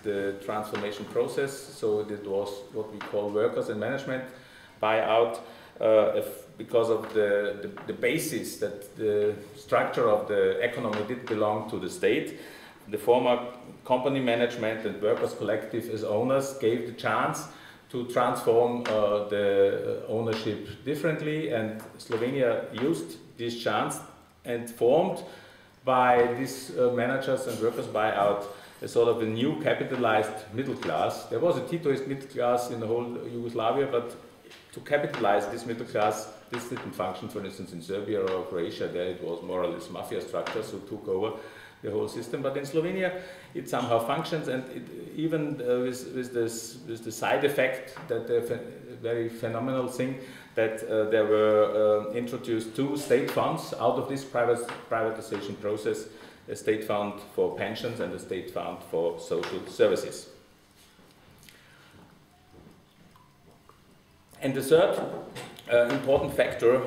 the transformation process. So it was what we call workers and management buyout, because of the basis that the structure of the economy did belong to the state. The former company management and workers' collective as owners gave the chance to transform the ownership differently, and Slovenia used this chance and formed by these managers and workers buyout a sort of a new capitalized middle class. There was a Titoist middle class in the whole Yugoslavia, but to capitalize this middle class, this didn't function, for instance, in Serbia or Croatia. There it was more or less mafia structures who took over the whole system. But in Slovenia, it somehow functions, and it, even with the side effect, that the very phenomenal thing, that there were introduced two state funds out of this privatization process, a state fund for pensions and a state fund for social services. And the third important factor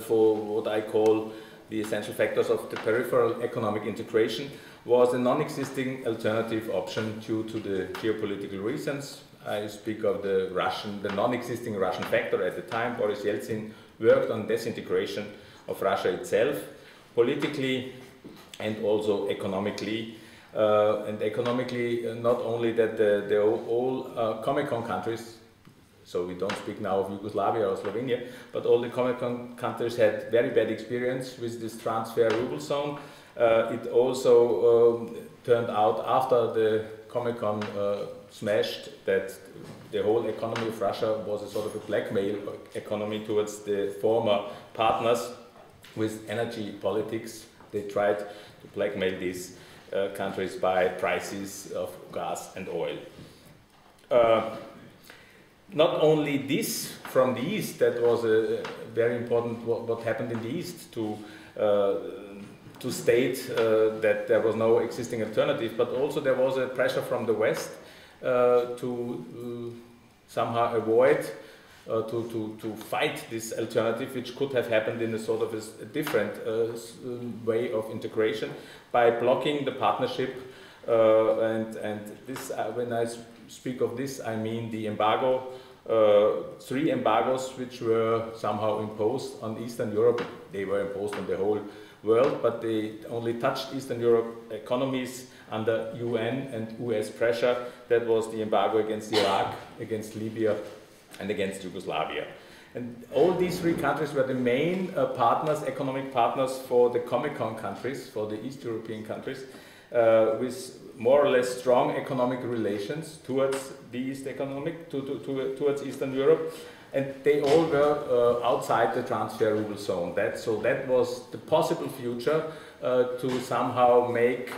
for what I call the essential factors of the peripheral economic integration was a non-existing alternative option due to the geopolitical reasons. I speak of the non-existing Russian factor at the time. Boris Yeltsin worked on disintegration of Russia itself, politically and also economically. And economically, not only that all Comecon countries, so we don't speak now of Yugoslavia or Slovenia, but all the Comecon countries had very bad experience with this transfer ruble zone. It also turned out after the Comecon smashed that the whole economy of Russia was a sort of a blackmail economy towards the former partners with energy politics. They tried to blackmail these countries by prices of gas and oil. Not only this from the East, that was a very important what happened in the East to state that there was no existing alternative, but also there was a pressure from the West to somehow avoid to fight this alternative, which could have happened in a sort of a different way of integration, by blocking the partnership. And this, when I speak of this, I mean the embargo, 3 embargoes which were somehow imposed on Eastern Europe. They were imposed on the whole world, but they only touched Eastern Europe economies under UN and US pressure. That was the embargo against Iraq, against Libya, and against Yugoslavia. And all these 3 countries were the main partners, economic partners for the Comecon countries, for the East European countries, with more or less strong economic relations towards the East towards Eastern Europe. And they all were outside the transfer ruble zone. So that was the possible future to somehow make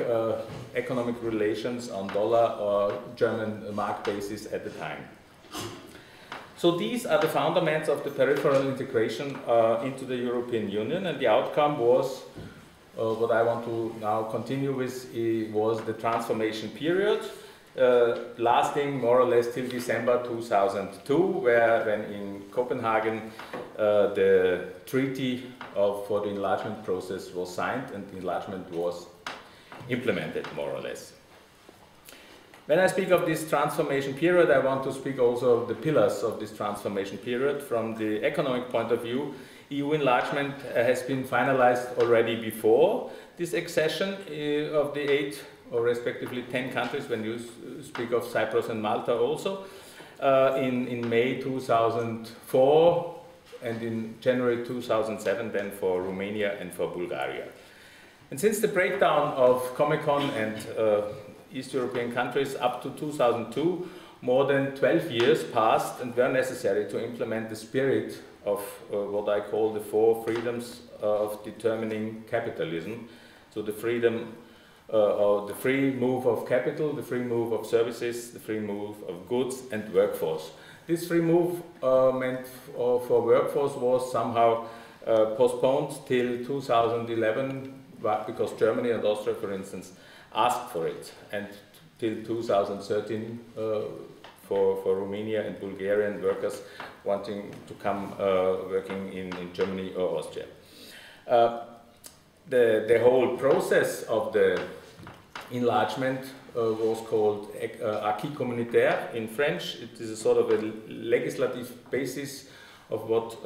economic relations on dollar or German mark basis at the time. So these are the fundaments of the peripheral integration into the European Union, and the outcome was, what I want to now continue with, was the transformation period, lasting more or less till December 2002, when in Copenhagen the treaty for the enlargement process was signed and the enlargement was implemented, more or less. When I speak of this transformation period, I want to speak also of the pillars of this transformation period. From the economic point of view, EU enlargement has been finalized already before this accession of the 8 or respectively 10 countries, when you speak of Cyprus and Malta also, in May 2004 and in January 2007 then for Romania and for Bulgaria. And since the breakdown of Comecon and East European countries up to 2002, more than 12 years passed and were necessary to implement the spirit of what I call the 4 freedoms of determining capitalism. So the freedom or the free move of capital, the free move of services, the free move of goods and workforce. This free move meant for workforce was somehow postponed till 2011 because Germany and Austria, for instance, asked for it, and till 2013 for Romania and Bulgarian workers wanting to come working in Germany or Austria. The whole process of the enlargement was called acquis communautaire in French. It is a sort of a legislative basis of what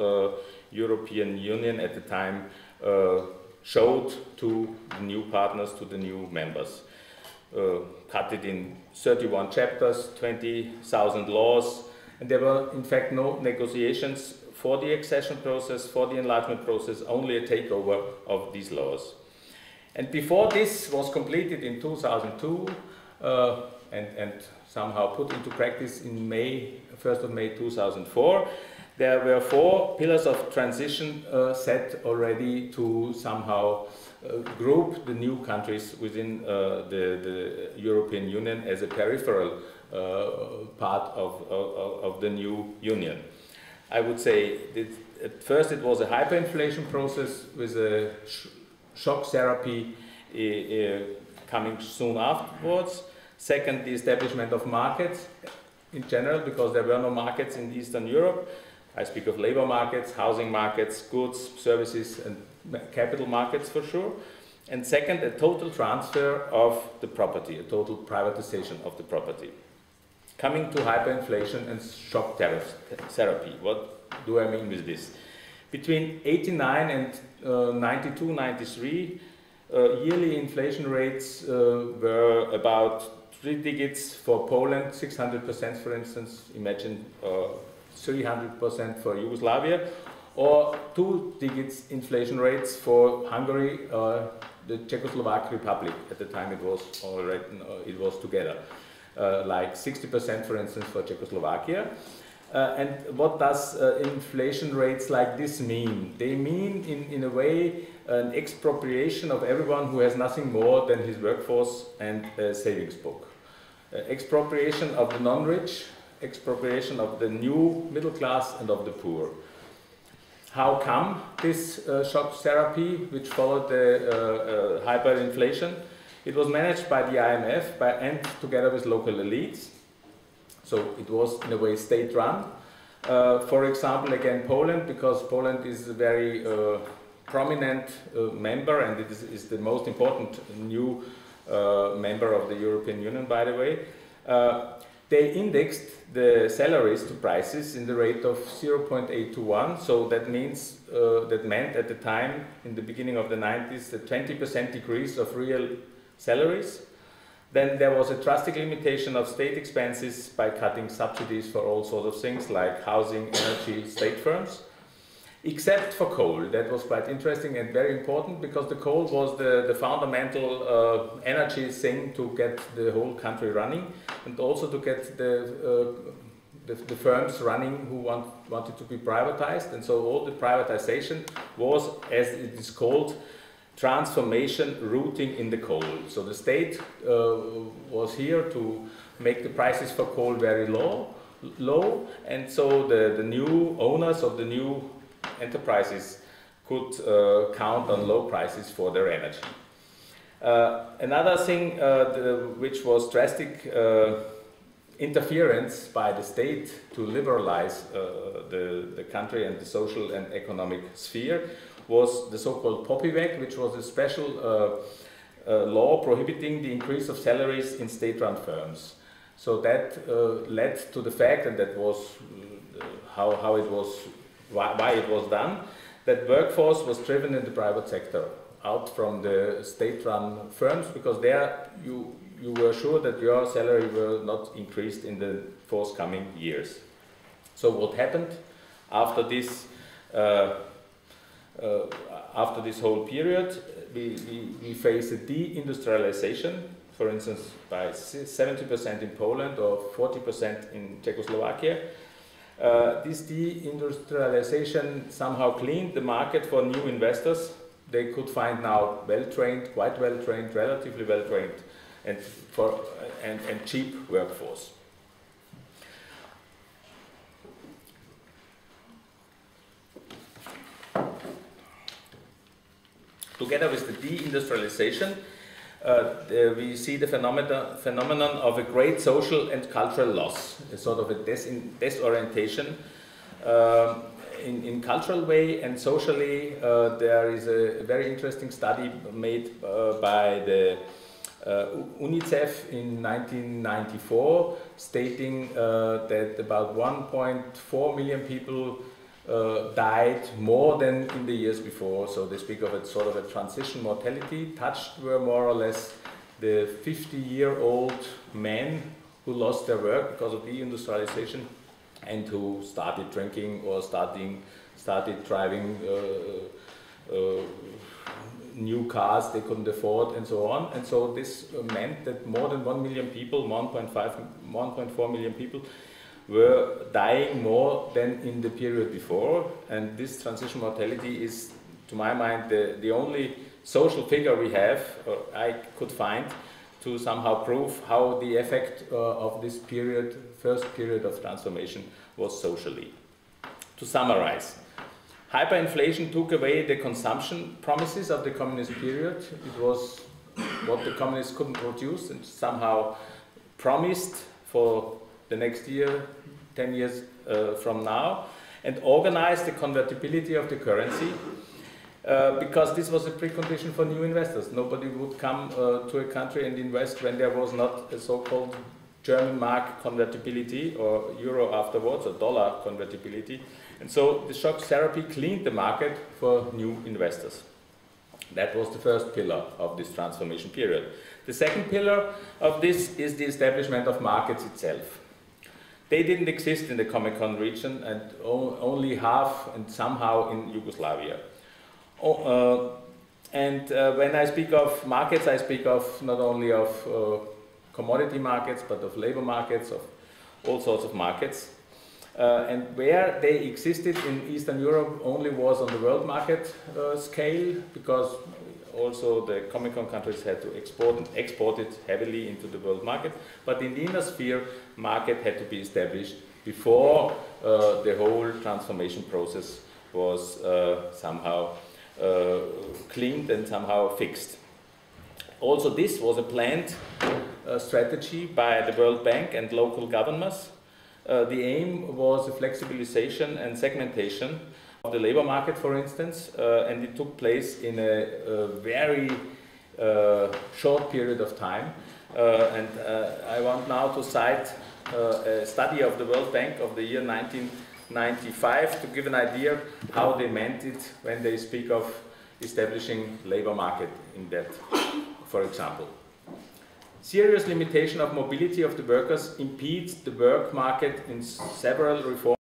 European Union at the time showed to the new partners, to the new members. Cut it in 31 chapters, 20,000 laws, and there were in fact no negotiations for the accession process, for the enlargement process, only a takeover of these laws. And before this was completed in 2002 and somehow put into practice in May, 1st of May 2004, there were 4 pillars of transition set already to somehow group the new countries within the European Union as a peripheral part of the new union. I would say that at first it was a hyperinflation process with a shock therapy coming soon afterwards. Second, the establishment of markets in general, because there were no markets in Eastern Europe. I speak of labor markets, housing markets, goods, services, and capital markets for sure. And second, a total transfer of the property, a total privatization of the property. Coming to hyperinflation and shock therapy, what do I mean with this? Between 89 and 92, 93, yearly inflation rates were about 3 digits for Poland, 600% for instance, imagine 300% for Yugoslavia, or 2 digits inflation rates for Hungary, the Czechoslovak Republic. At the time it was already, it was together. Like 60% for instance for Czechoslovakia. And what does inflation rates like this mean? They mean in a way an expropriation of everyone who has nothing more than his workforce and a savings book. Expropriation of the non-rich, expropriation of the new middle class and of the poor. How come this shock therapy, which followed the hyperinflation? It was managed by the IMF and together with local elites. So it was in a way state-run. For example, again Poland, because Poland is a very prominent member, and it is the most important new member of the European Union, by the way. They indexed the salaries to prices in the rate of 0.8 to 1. So that means that meant at the time, in the beginning of the 90s, a 20% decrease of real salaries. Then there was a drastic limitation of state expenses by cutting subsidies for all sorts of things like housing, energy, state firms, except for coal. That was quite interesting and very important because the coal was the fundamental energy thing to get the whole country running and also to get the firms running who wanted to be privatized. And so all the privatization was, as it is called, transformation rooting in the coal. So the state was here to make the prices for coal very low, and so the new owners of the new enterprises could count on low prices for their energy. Another thing which was drastic interference by the state to liberalize the country and the social and economic sphere was the so-called Poppyvek, which was a special law prohibiting the increase of salaries in state-run firms. So that led to the fact, and that was how it was, why it was done, that workforce was driven in the private sector out from the state-run firms, because there you were sure that your salary will not increased in the forthcoming years. So what happened after this? After this whole period, we face a deindustrialization, for instance, by 70% in Poland or 40% in Czechoslovakia. This deindustrialization somehow cleaned the market for new investors. They could find now well-trained, quite well-trained, relatively well-trained, and cheap workforce. Together with the deindustrialization, we see the phenomenon of a great social and cultural loss, a sort of a desorientation in cultural way and socially. There is a very interesting study made by the UNICEF in 1994 stating that about 1.4 million people died more than in the years before, so they speak of a sort of a transition mortality. Touched were more or less the 50-year-old men who lost their work because of deindustrialization and who started drinking or started driving new cars they couldn't afford and so on. And so this meant that more than 1 million people, 1.4 million people, were dying more than in the period before, and this transition mortality is, to my mind, the only social figure we have, or I could find, to somehow prove how the effect of this period, first period of transformation, was socially. To summarize, hyperinflation took away the consumption promises of the communist period. It was what the communists couldn't produce and somehow promised for the next year, 10 years from now, and organized the convertibility of the currency because this was a precondition for new investors. Nobody would come to a country and invest when there was not a so-called German mark convertibility or euro afterwards or dollar convertibility. And so the shock therapy cleaned the market for new investors. That was the first pillar of this transformation period. The second pillar of this is the establishment of markets itself. They didn't exist in the Comecon region and only half and somehow in Yugoslavia. When I speak of markets, I speak of not only of commodity markets, but of labor markets, of all sorts of markets. And where they existed in Eastern Europe only was on the world market scale, because also the Comecon countries had to export it heavily into the world market. But in the inner sphere, market had to be established before the whole transformation process was somehow cleaned and somehow fixed. Also, this was a planned strategy by the World Bank and local governments. The aim was a flexibilization and segmentation of the labor market, for instance, and it took place in a very short period of time. I want now to cite a study of the World Bank of the year 1995 to give an idea how they meant it when they speak of establishing labor market in that, for example. Serious limitation of mobility of the workers impedes the work market in several reforms.